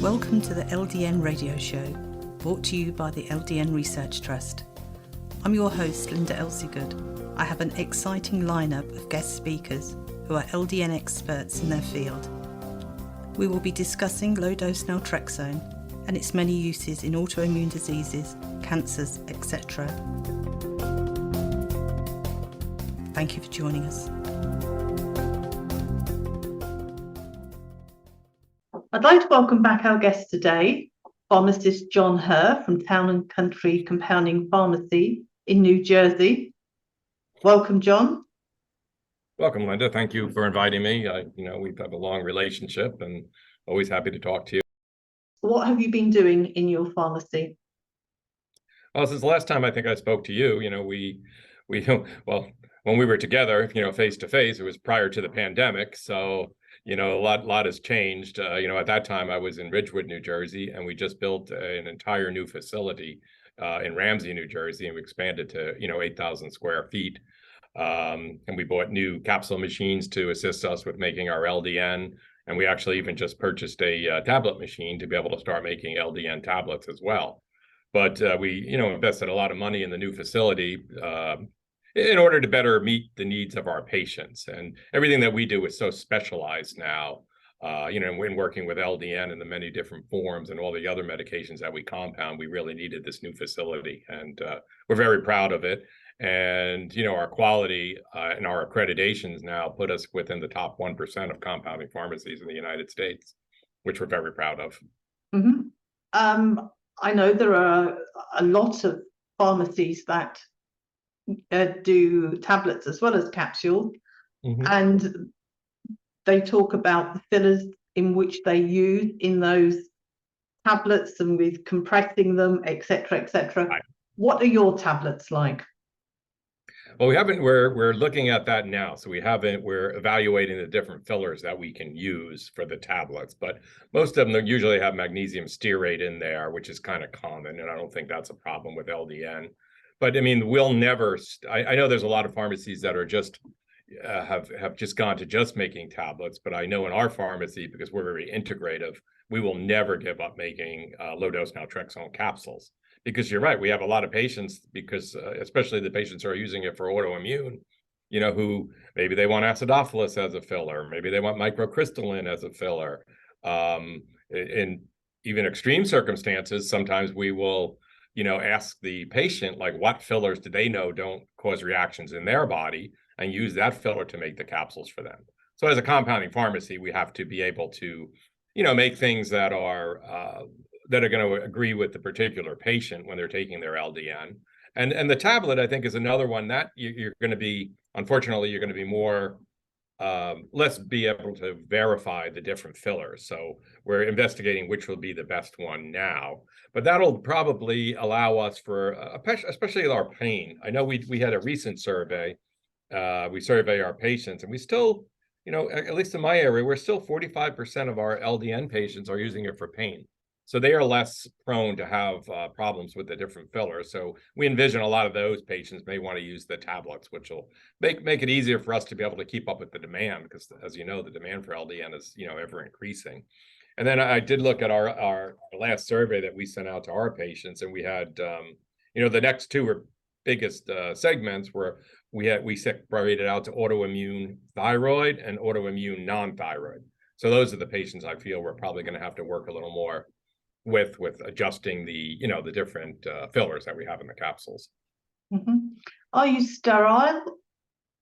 Welcome to the LDN Radio Show, brought to you by the LDN Research Trust. I'm your host, Linda Elsiegood. I have an exciting lineup of guest speakers who are LDN experts in their field. We will be discussing low-dose naltrexone and its many uses in autoimmune diseases, cancers, etc. Thank you for joining us. I'd like to welcome back our guest today, Pharmacist John Herr from Town & Country Compounding Pharmacy in New Jersey. Welcome, John. Welcome, Linda. Thank you for inviting me. We've had a long relationship and always happy to talk to you. What have you been doing in your pharmacy? Well, since the last time I think I spoke to you, when we were together, face to face, it was prior to the pandemic. So, a lot has changed. At that time I was in Ridgewood, New Jersey, and we just built an entire new facility in Ramsey, New Jersey, and we expanded to, 8,000 square feet. And we bought new capsule machines to assist us with making our LDN. And we actually even just purchased a tablet machine to be able to start making LDN tablets as well. But we, invested a lot of money in the new facility in order to better meet the needs of our patients. And everything that we do is so specialized now, in working with LDN and the many different forms and all the other medications that we compound, we really needed this new facility. And we're very proud of it. And, our quality and our accreditations now put us within the top 1% of compounding pharmacies in the United States, which we're very proud of. Mm-hmm. I know there are a lot of pharmacies that do tablets as well as capsules, and they talk about the fillers in which they use in those tablets and with compressing them, etc., etc. Right. What are your tablets like? Well, we're looking at that now. So we're evaluating the different fillers that we can use for the tablets, but most of them usually have magnesium stearate in there, which is kind of common. And I don't think that's a problem with LDN. But I mean, we'll never, I know there's a lot of pharmacies that are just, have just gone to just making tablets, but I know in our pharmacy, because we're very integrative, we will never give up making low-dose naltrexone capsules. Because you're right, we have a lot of patients, because especially the patients who are using it for autoimmune, who maybe they want acidophilus as a filler, maybe they want microcrystalline as a filler. In even extreme circumstances, sometimes we will, ask the patient, like, what fillers do they know don't cause reactions in their body, and use that filler to make the capsules for them. So as a compounding pharmacy, we have to be able to, make things that are going to agree with the particular patient when they're taking their LDN. And the tablet, I think, is another one that you're going to be, unfortunately, you're going to be more, less be able to verify the different fillers. So we're investigating which will be the best one now. But that'll probably allow us for, especially our pain. I know we had a recent survey. We survey our patients, and we still, at least in my area, we're still 45% of our LDN patients are using it for pain. So they are less prone to have problems with the different fillers. So we envision a lot of those patients may want to use the tablets, which will make it easier for us to be able to keep up with the demand, because, as you know, the demand for LDN is, ever increasing. And then I did look at our last survey that we sent out to our patients, and we had, the next two were biggest segments were we separated out to autoimmune thyroid and autoimmune non-thyroid. So those are the patients I feel we're probably going to have to work a little more with adjusting the, the different fillers that we have in the capsules. Are you sterile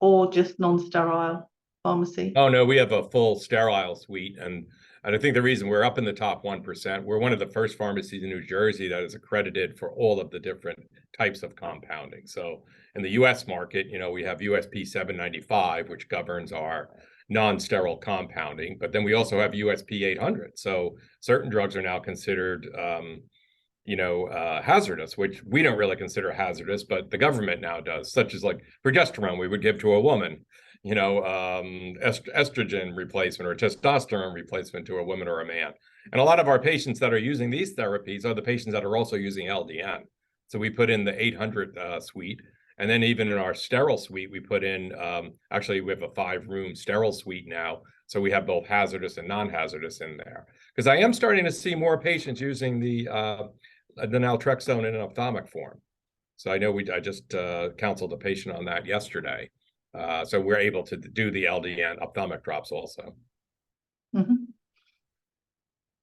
or just non-sterile pharmacy? Oh, no, we have a full sterile suite. And I think the reason we're up in the top 1%, we're one of the first pharmacies in New Jersey that is accredited for all of the different types of compounding. So in the US market, we have USP 795, which governs our non-sterile compounding, but then we also have USP 800. So certain drugs are now considered, hazardous, which we don't really consider hazardous, but the government now does, such as like progesterone we would give to a woman, estrogen replacement or testosterone replacement to a woman or a man. And a lot of our patients that are using these therapies are the patients that are also using LDN. So we put in the 800 suite. And then even in our sterile suite, we put in, actually we have a 5-room sterile suite now. So we have both hazardous and non-hazardous in there. Because I am starting to see more patients using the naltrexone in an ophthalmic form. So I know I just counseled a patient on that yesterday. So we're able to do the LDN ophthalmic drops also. Mm-hmm.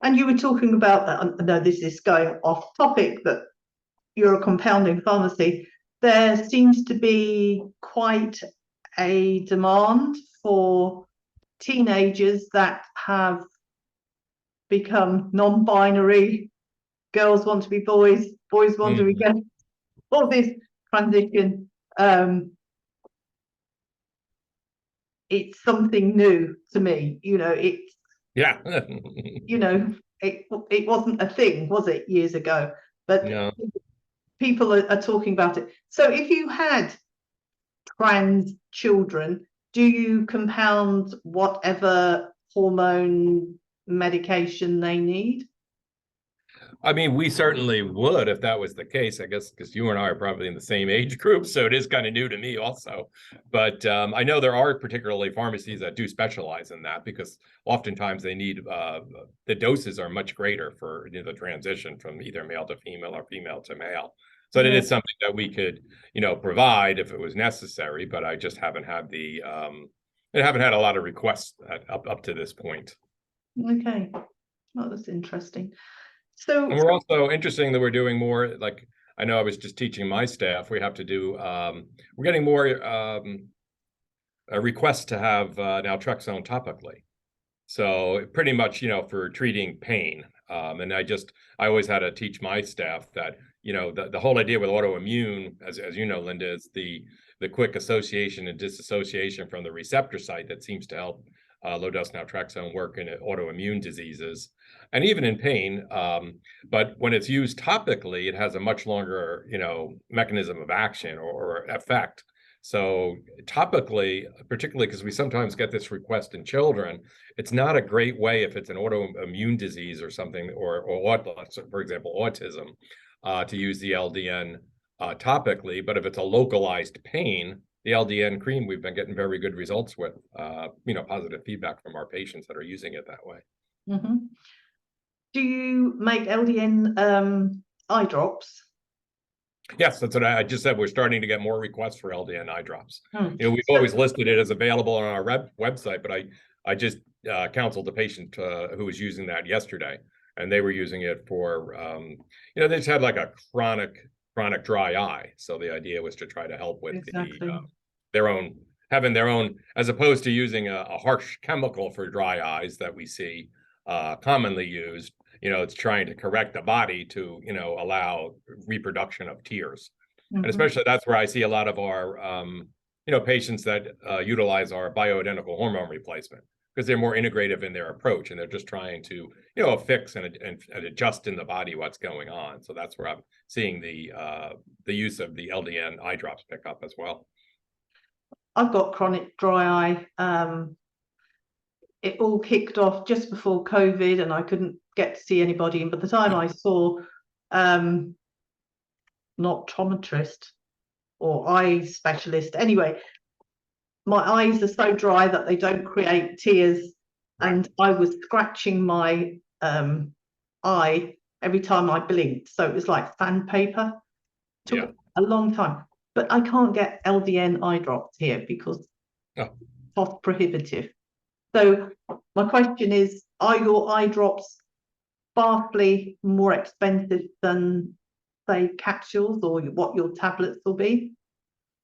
And you were talking about that. I know this is going off topic, but you're a compounding pharmacy. There seems to be quite a demand for teenagers that have become non-binary. Girls want to be boys, boys want to be girls. All this transition. It's something new to me. It's yeah. It wasn't a thing, was it, years ago? But no. People are talking about it. So if you had trans children, do you compound whatever hormone medication they need? I mean, we certainly would if that was the case, I guess, because you and I are probably in the same age group. So it is kind of new to me also. But I know there are particularly pharmacies that do specialize in that, because oftentimes they need, the doses are much greater for the transition from either male to female or female to male. So it is something that we could, provide if it was necessary, but I just haven't had I haven't had a lot of requests up to this point. Okay. Well, that's interesting. So, and we're also interesting that we're doing more, like, I know I was just teaching my staff, we have to do, we're getting more requests to have naltrexone topically. So pretty much, for treating pain. And I always had to teach my staff that, the whole idea with autoimmune, as you know, Linda, is the quick association and disassociation from the receptor site that seems to help low dose naltrexone work in autoimmune diseases and even in pain. But when it's used topically, it has a much longer, mechanism of action or effect. So topically, particularly because we sometimes get this request in children, it's not a great way if it's an autoimmune disease or something, or for example, autism, to use the LDN topically. But if it's a localized pain, the LDN cream, we've been getting very good results with, positive feedback from our patients that are using it that way. Mm-hmm. Do you make LDN eye drops? Yes, that's what I just said. We're starting to get more requests for LDN eye drops. We've always listed it as available on our website, but I just counseled a patient who was using that yesterday, and they were using it for, they just had like a chronic dry eye. So the idea was to try to help with having their own, as opposed to using a harsh chemical for dry eyes that we see commonly used. It's trying to correct the body to, allow reproduction of tears. And especially that's where I see a lot of our, patients that utilize our bioidentical hormone replacement, because they're more integrative in their approach, and they're just trying to, fix and adjust in the body what's going on. So that's where I'm seeing the use of the LDN eye drops pick up as well. I've got chronic dry eye. It all kicked off just before COVID, and I couldn't get to see anybody. And by the time I saw not optometrist or eye specialist, anyway, my eyes are so dry that they don't create tears, and I was scratching my eye every time I blinked. So it was like sandpaper. Took a long time, but I can't get LDN eye drops here because cost prohibitive. So my question is, are your eye drops vastly more expensive than, say, capsules, or what your tablets will be?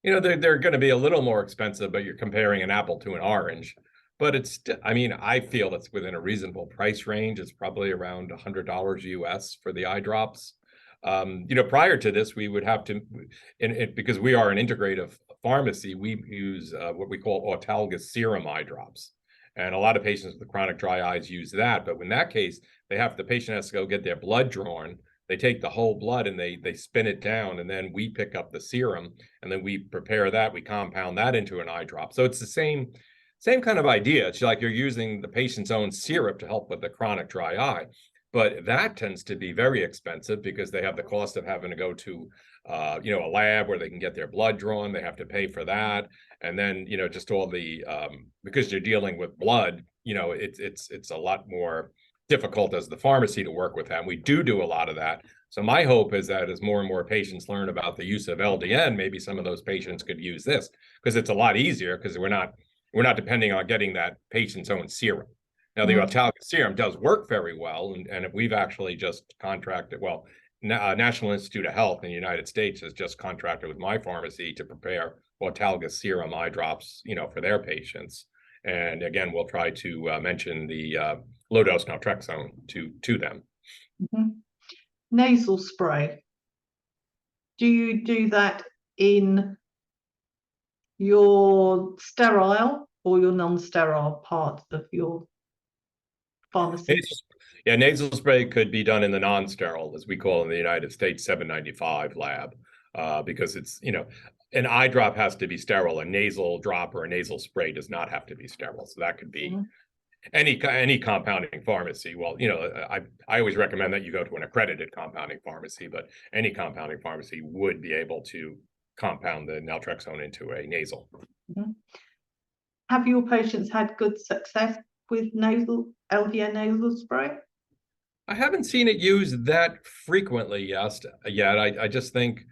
They're going to be a little more expensive, but you're comparing an apple to an orange. But it's, I feel it's within a reasonable price range. It's probably around $100 US for the eye drops. Prior to this, we would have to, because we are an integrative pharmacy, we use what we call autologous serum eye drops. And a lot of patients with chronic dry eyes use that. But in that case, the patient has to go get their blood drawn. They take the whole blood and they spin it down, and then we pick up the serum, and then we prepare that, we compound that into an eye drop. So it's the same kind of idea. It's like you're using the patient's own syrup to help with the chronic dry eye. but that tends to be very expensive because they have the cost of having to go to, a lab where they can get their blood drawn. They have to pay for that. And then, just all the, because you're dealing with blood, it's a lot more difficult as the pharmacy to work with that. And we do a lot of that. So my hope is that as more and more patients learn about the use of LDN, maybe some of those patients could use this because it's a lot easier because we're not depending on getting that patient's own serum. Now, the autologous serum does work very well, and we've actually just contracted, National Institute of Health in the United States has just contracted with my pharmacy to prepare autologous serum eye drops, for their patients. And again, we'll try to mention the low dose naltrexone to them. Mm-hmm. Nasal spray. Do you do that in your sterile or your non-sterile part of your pharmacy? Nasal spray could be done in the non-sterile, as we call it in the United States, 795 lab, because it's, an eye drop has to be sterile. A nasal drop or a nasal spray does not have to be sterile. So that could be any compounding pharmacy. Well, I always recommend that you go to an accredited compounding pharmacy, but any compounding pharmacy would be able to compound the naltrexone into a nasal. Mm-hmm. Have your patients had good success with LDN nasal spray? I haven't seen it used that frequently yet. I just think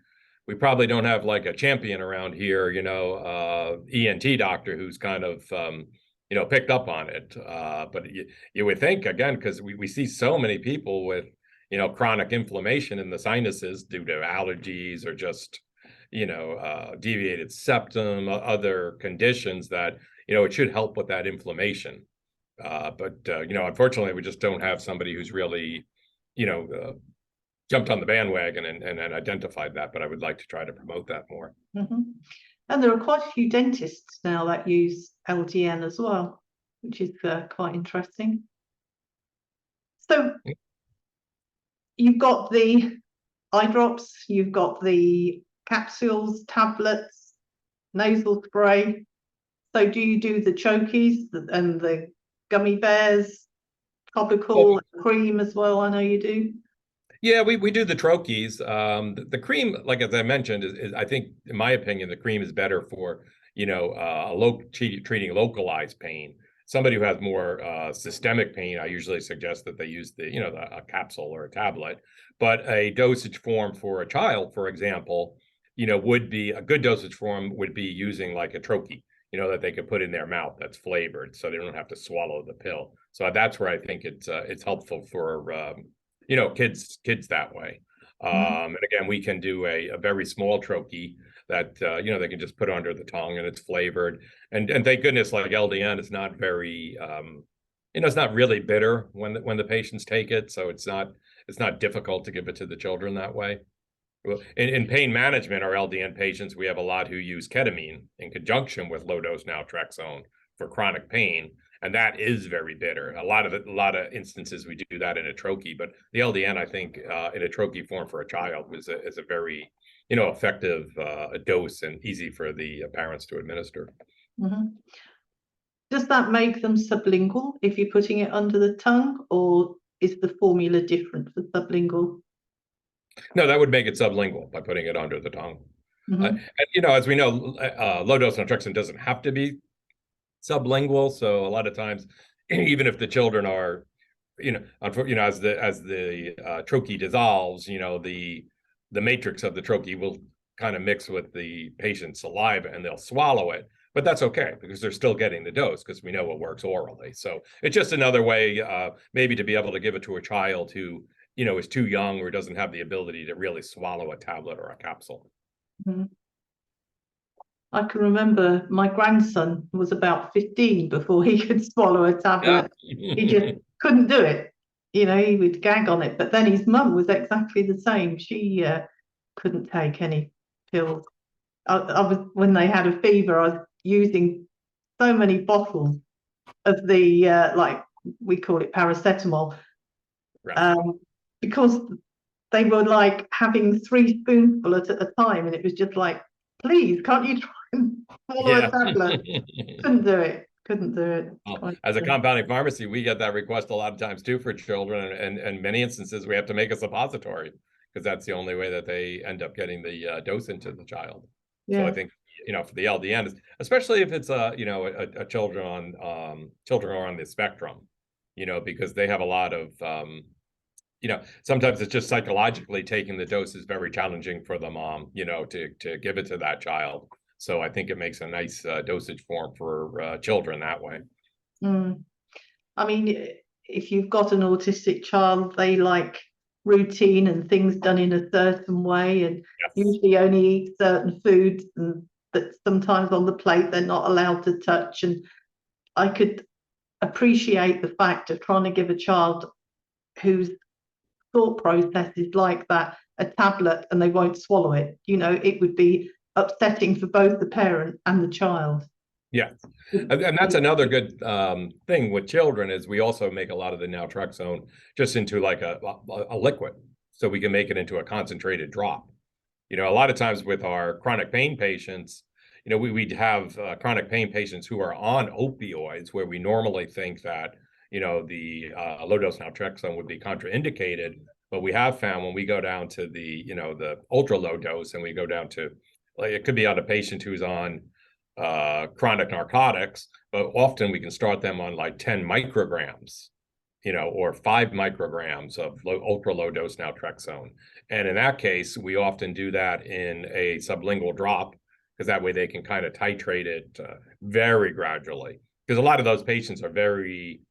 we probably don't have like a champion around here, ENT doctor who's kind of, picked up on it. But you would think, again, because we see so many people with, chronic inflammation in the sinuses due to allergies or just, deviated septum, other conditions that, it should help with that inflammation. But unfortunately, we just don't have somebody who's really, jumped on the bandwagon and identified that. But I would like to try to promote that more. Mm-hmm. And there are quite a few dentists now that use LDN as well, which is quite interesting. So you've got the eye drops, you've got the capsules, tablets, nasal spray. So do you do the chokies and the gummy bears, topical cream as well? I know you do. Yeah, we do the troches. The cream, like as I mentioned, is I think, in my opinion, the cream is better for, treating localized pain. Somebody who has more systemic pain, I usually suggest that they use a capsule or a tablet. But a dosage form for a child, for example, would be a good dosage form would be using like a troche, that they could put in their mouth that's flavored, so they don't have to swallow the pill. So that's where I think it's helpful for kids that way. And again, we can do a very small troche that they can just put under the tongue, and it's flavored. And thank goodness, like LDN is not very it's not really bitter when the patients take it, so it's not difficult to give it to the children that way. Well, in pain management, our LDN patients, we have a lot who use ketamine in conjunction with low dose naltrexone for chronic pain, and that is very bitter. A lot of instances we do that in a troche, but the LDN, I think, in a troche form for a child is a very effective dose and easy for the parents to administer. Mm-hmm. Does that make them sublingual if you're putting it under the tongue, or is the formula different for sublingual? No, that would make it sublingual by putting it under the tongue. Mm-hmm. And as we know, low dose naltrexone doesn't have to be sublingual. So a lot of times, even if the children are, as the troche dissolves, the matrix of the troche will kind of mix with the patient's saliva and they'll swallow it. But that's okay because they're still getting the dose because we know it works orally. So it's just another way maybe to be able to give it to a child who is too young or doesn't have the ability to really swallow a tablet or a capsule. Mm-hmm. I can remember my grandson was about 15 before he could swallow a tablet. He just couldn't do it. He would gag on it. But then his mum was exactly the same. She couldn't take any pills. When they had a fever, I was using so many bottles of the, like we call it paracetamol, Right. because they were like having 3 spoonfuls at a time. And it was just like, please, can't you try and swallow a tablet? Couldn't do it. couldn't do it. Well, as a compounding pharmacy, we get that request a lot of times too for children, and many instances we have to make a suppository because that's the only way that they end up getting the dose into the child. So I think, for the LDN, especially if it's a children who are on the spectrum, because they have a lot of sometimes it's just psychologically taking the dose is very challenging for the mom, to give it to that child. So I think it makes a nice dosage form for children that way. I mean, if you've got an autistic child, they like routine and things done in a certain way, and usually only eat certain foods, and that sometimes on the plate they're not allowed to touch. And I could appreciate the fact of trying to give a child whose thought process is like that a tablet and they won't swallow it. It would be upsetting for both the parent and the child. Yeah, and that's another good thing with children is we also make a lot of the naltrexone just into like a liquid, so we can make it into a concentrated drop. A lot of times with our chronic pain patients, we'd have chronic pain patients who are on opioids where we normally think that the low dose naltrexone would be contraindicated, but we have found when we go down to the the ultra low dose and we go down to, like, it could be on a patient who's on chronic narcotics, but often we can start them on like 10 micrograms, or 5 micrograms of ultra low dose naltrexone. And in that case, we often do that in a sublingual drop, because that way they can kind of titrate it very gradually. Because a lot of those patients are very,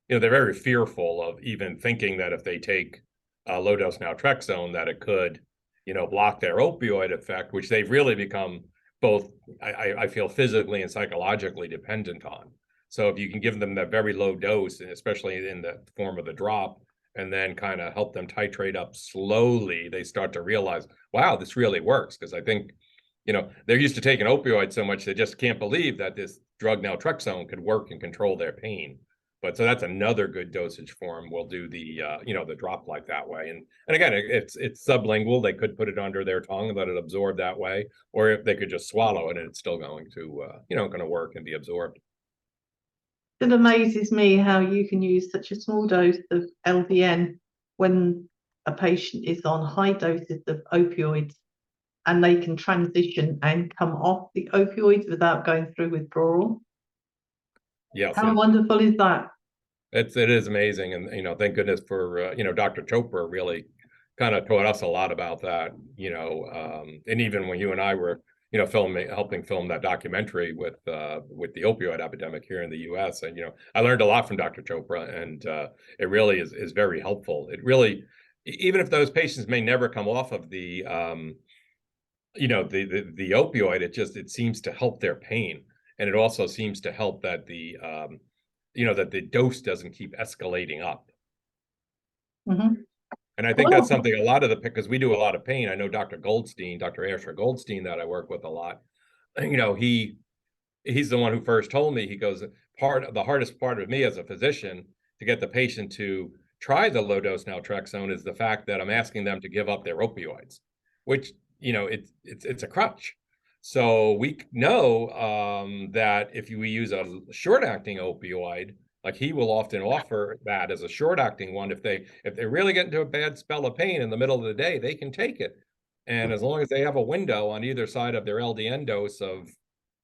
they're very fearful of even thinking that if they take low dose naltrexone, that it could, block their opioid effect, which they've really become both, I feel, physically and psychologically dependent on. So if you can give them that very low dose, and especially in the form of the drop, and then kind of help them titrate up slowly, they start to realize, wow, this really works. Because I think, they're used to taking opioids so much, they just can't believe that this drug naltrexone could work and control their pain. But so that's another good dosage form. We'll do the the drop like that way, and again, it's sublingual. They could put it under their tongue and let it absorb that way, or if they could just swallow it and it's still going to going to work and be absorbed. It amazes me how you can use such a small dose of LDN when a patient is on high doses of opioids, and they can transition and come off the opioids without going through withdrawal. Yes. How wonderful is that? It is amazing. And, thank goodness for, Dr. Chopra really kind of taught us a lot about that, and even when you and I were, helping film that documentary with the opioid epidemic here in the US. And, I learned a lot from Dr. Chopra, and it really is very helpful. It really, even if those patients may never come off of the, the opioid, it seems to help their pain. And it also seems to help that the dose doesn't keep escalating up. Mm-hmm. And I think that's something a lot of because we do a lot of pain. I know Dr. Asher Goldstein, that I work with a lot. He's the one who first told me, he goes, the hardest part of me as a physician to get the patient to try the low dose naltrexone is the fact that I'm asking them to give up their opioids, which, it's a crutch. So we know that if we use a short-acting opioid, like he will often offer that as a short-acting one, if they really get into a bad spell of pain in the middle of the day, they can take it. And as long as they have a window on either side of their LDN dose of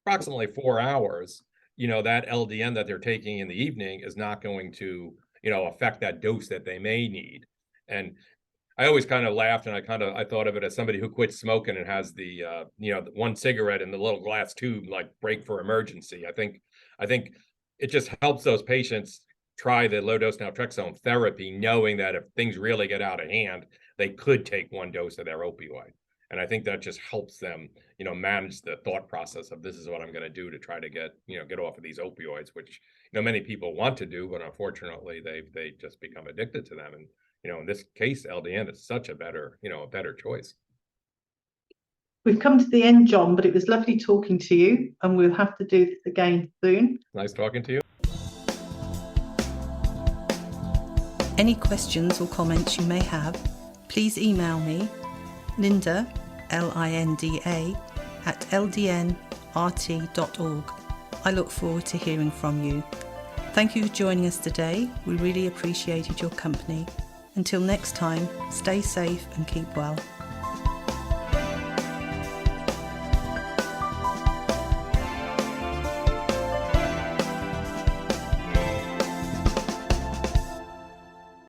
approximately 4 hours, that LDN that they're taking in the evening is not going to, affect that dose that they may need. And I always kind of laughed, and I thought of it as somebody who quits smoking and has the one cigarette in the little glass tube, like break for emergency. I think it just helps those patients try the low dose naltrexone therapy, knowing that if things really get out of hand, they could take one dose of their opioid. And I think that just helps them, manage the thought process of, this is what I'm going to do to try to get off of these opioids, which, many people want to do, but unfortunately they just become addicted to them. And in this case, LDN is such a better choice. We've come to the end, John, but it was lovely talking to you, and we'll have to do this again soon. Nice talking to you. Any questions or comments you may have, please email me, Linda, Linda, @ldnrt.org. I look forward to hearing from you. Thank you for joining us today. We really appreciated your company. Until next time, stay safe and keep well.